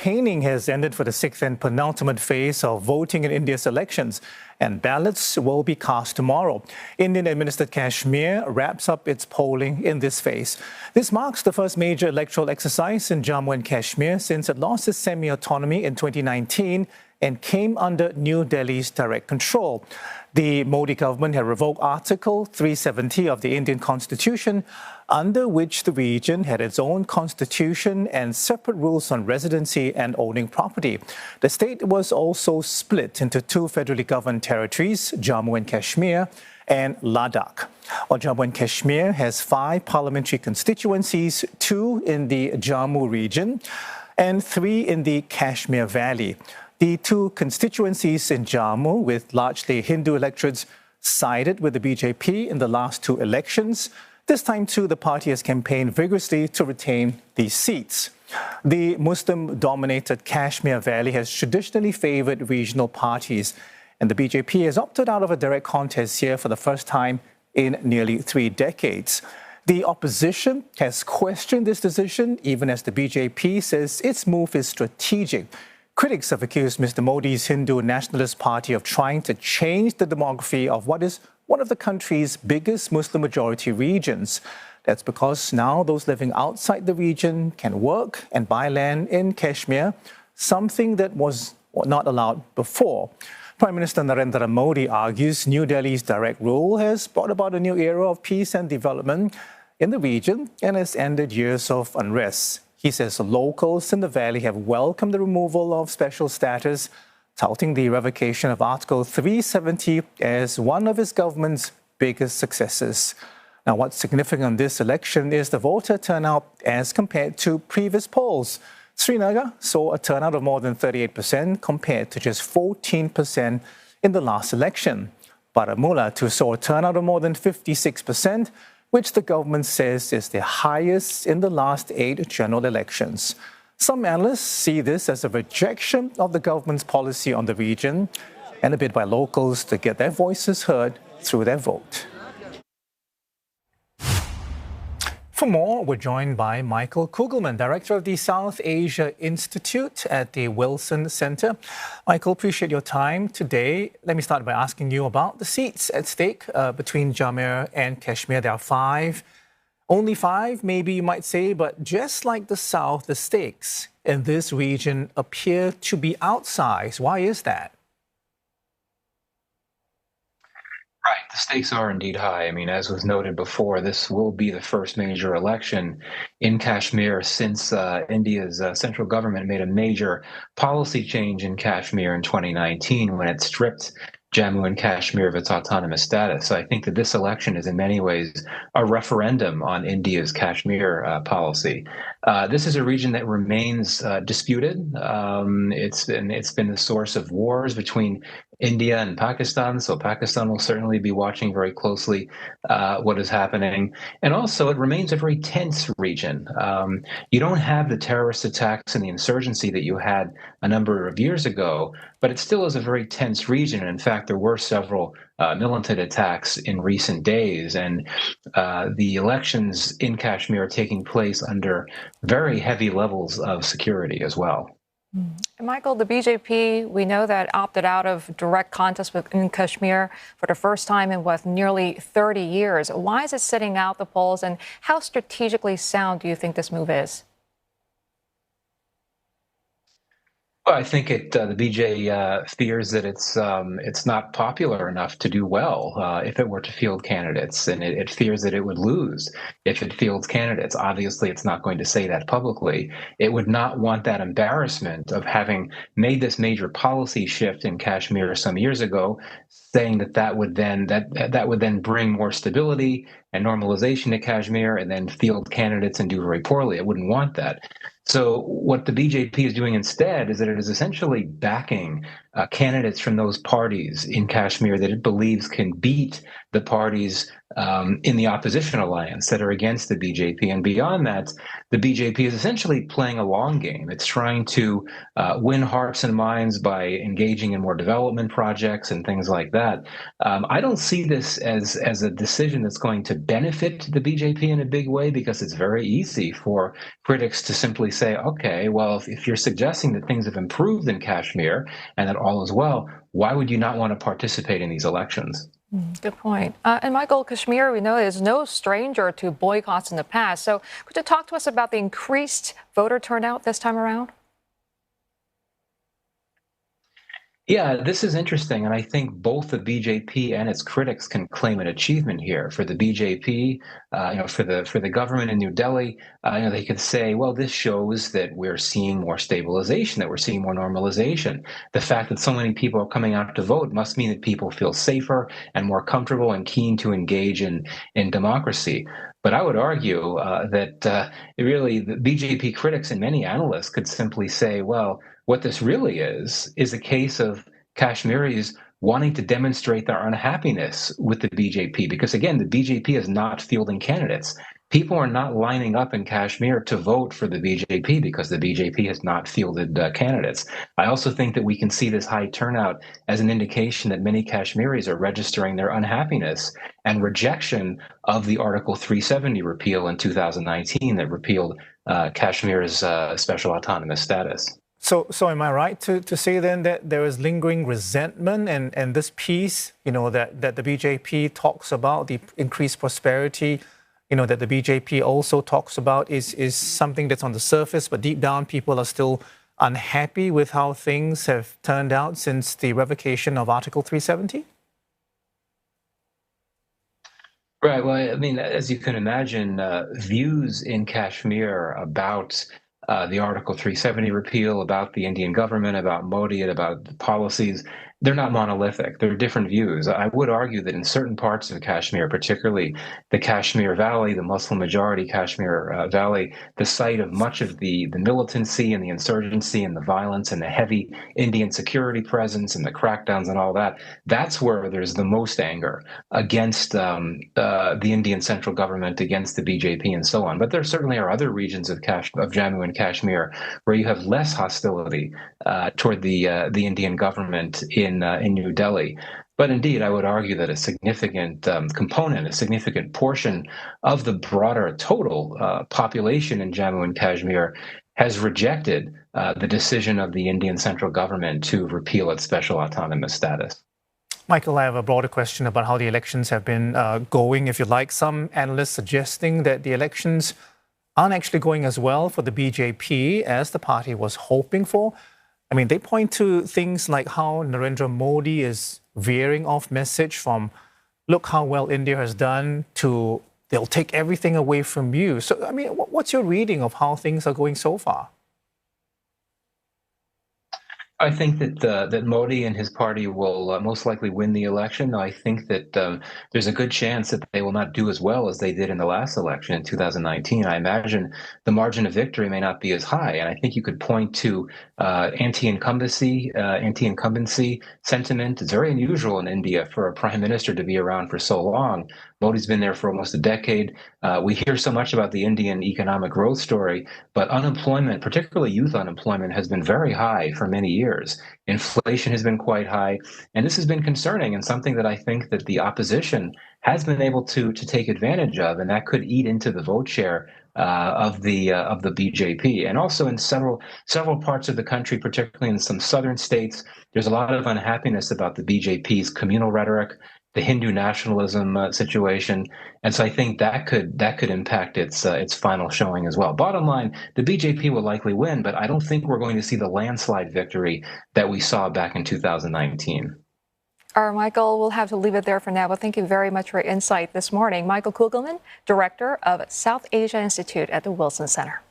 campaigning has ended for the sixth and penultimate phase of voting in India's elections, and ballots will be cast tomorrow. Indian-administered Kashmir wraps up its polling in this phase. This marks the first major electoral exercise in Jammu and Kashmir since it lost its semi-autonomy in 2019 and came under New Delhi's direct control. The Modi government had revoked Article 370 of the Indian Constitution, under which the region had its own constitution and separate rules on residency and owning property. The state was also split into two federally governed territories, Jammu and Kashmir and Ladakh. While Jammu and Kashmir has 5 parliamentary constituencies, 2 in the Jammu region and 3 in the Kashmir Valley. The 2 constituencies in Jammu, with largely Hindu electorates, sided with the BJP in the last 2 elections. This time, too, the party has campaigned vigorously to retain these seats. The Muslim-dominated Kashmir Valley has traditionally favored regional parties, and the BJP has opted out of a direct contest here for the first time in nearly 3 decades. The opposition has questioned this decision, even as the BJP says its move is strategic. Critics have accused Mr. Modi's Hindu nationalist party of trying to change the demography of what is one of the country's biggest Muslim-majority regions. That's because now those living outside the region can work and buy land in Kashmir, something that was not allowed before. Prime Minister Narendra Modi argues New Delhi's direct rule has brought about a new era of peace and development in the region and has ended years of unrest. He says locals in the valley have welcomed the removal of special status, touting the revocation of Article 370 as one of his government's biggest successes. Now, what's significant on this election is the voter turnout as compared to previous polls. Srinagar saw a turnout of more than 38% compared to just 14% in the last election. Baramulla too saw a turnout of more than 56%, which the government says is the highest in the last 8 general elections. Some analysts see this as a rejection of the government's policy on the region and a bid by locals to get their voices heard through their vote. For more, we're joined by Michael Kugelman, Director of the South Asia Institute at the Wilson Center. Michael, appreciate your time today. Let me start by asking you about the seats at stake between Jammu and Kashmir. There are 5, only 5, maybe you might say, but just like the South, the stakes in this region appear to be outsized. Why is that? Right. The stakes are indeed high. I mean, as was noted before, this will be the first major election in Kashmir since India's central government made a major policy change in Kashmir in 2019 when it stripped Jammu and Kashmir of its autonomous status. So I think that this election is in many ways a referendum on India's Kashmir policy. This is a region that remains disputed. It's been the source of wars between India and Pakistan, so Pakistan will certainly be watching very closely what is happening. And also, it remains a very tense region. You don't have the terrorist attacks and the insurgency that you had a number of years ago, but it still is a very tense region. In fact, there were several militant attacks in recent days, and the elections in Kashmir are taking place under very heavy levels of security as well. Michael, the BJP, we know that opted out of direct contest in Kashmir for the first time in nearly 30 years. Why is it sitting out the polls, and how strategically sound do you think this move is? Well, I think the BJ fears that it's not popular enough to do well if it were to field candidates, and it fears that it would lose if it fields candidates. Obviously, it's not going to say that publicly. It would not want that embarrassment of having made this major policy shift in Kashmir some years ago, saying that would then bring more stability and normalization to Kashmir, and then field candidates and do very poorly. It wouldn't want that. So what the BJP is doing instead is that it is essentially backing candidates from those parties in Kashmir that it believes can beat the parties in the opposition alliance that are against the BJP. And beyond that, the BJP is essentially playing a long game. It's trying to win hearts and minds by engaging in more development projects and things like that. I don't see this as a decision that's going to benefit the BJP in a big way, because it's very easy for critics to simply say, okay, well, if you're suggesting that things have improved in Kashmir and that all is well, why would you not want to participate in these elections? Good point. And Michael, Kashmir, we know, is no stranger to boycotts in the past. So could you talk to us about the increased voter turnout this time around? Yeah, this is interesting, and I think both the BJP and its critics can claim an achievement here. For the BJP, for the government in New Delhi, they could say, well, this shows that we're seeing more stabilization, that we're seeing more normalization. The fact that so many people are coming out to vote must mean that people feel safer and more comfortable and keen to engage in democracy. But I would argue that really the BJP critics and many analysts could simply say, well, what this really is a case of Kashmiris wanting to demonstrate their unhappiness with the BJP, because again, the BJP is not fielding candidates. People are not lining up in Kashmir to vote for the BJP because the BJP has not fielded candidates. I also think that we can see this high turnout as an indication that many Kashmiris are registering their unhappiness and rejection of the Article 370 repeal in 2019 that repealed Kashmir's special autonomous status. So am I right to say then that there is lingering resentment and this piece, that the BJP talks about, the increased prosperity, that the BJP also talks about is something that's on the surface, but deep down people are still unhappy with how things have turned out since the revocation of Article 370? Right. Well, I mean, as you can imagine, views in Kashmir about the Article 370 repeal, about the Indian government, about Modi, and about the policies, they're not monolithic. There are different views. I would argue that in certain parts of Kashmir, particularly the Kashmir Valley, the Muslim majority Kashmir Valley, the site of much of the militancy and the insurgency and the violence and the heavy Indian security presence and the crackdowns and all that, that's where there's the most anger against the Indian central government, against the BJP and so on. But there certainly are other regions of Jammu and Kashmir where you have less hostility toward the Indian government in New Delhi. But indeed, I would argue that a significant component, a significant portion of the broader total population in Jammu and Kashmir has rejected the decision of the Indian central government to repeal its special autonomous status. Michael, I have a broader question about how the elections have been going. If you like, some analysts suggesting that the elections aren't actually going as well for the BJP as the party was hoping for. I mean, they point to things like how Narendra Modi is veering off message from, look how well India has done, to they'll take everything away from you. So, I mean, what's your reading of how things are going so far? I think that Modi and his party will most likely win the election. I think that there's a good chance that they will not do as well as they did in the last election in 2019. I imagine the margin of victory may not be as high, and I think you could point to anti-incumbency sentiment. It's very unusual in India for a prime minister to be around for so long. Modi's been there for almost a decade. We hear so much about the Indian economic growth story, but unemployment, particularly youth unemployment, has been very high for many years. Inflation has been quite high, and this has been concerning and something that I think that the opposition has been able to take advantage of, and that could eat into the vote share of the BJP. And also in several parts of the country, particularly in some southern states, there's a lot of unhappiness about the BJP's communal rhetoric, the Hindu nationalism situation, and so I think that could impact its final showing as well. Bottom line, the BJP will likely win, but I don't think we're going to see the landslide victory that we saw back in 2019. All right, Michael, we'll have to leave it there for now, but thank you very much for your insight this morning. Michael Kugelman, Director of South Asia Institute at the Wilson Center.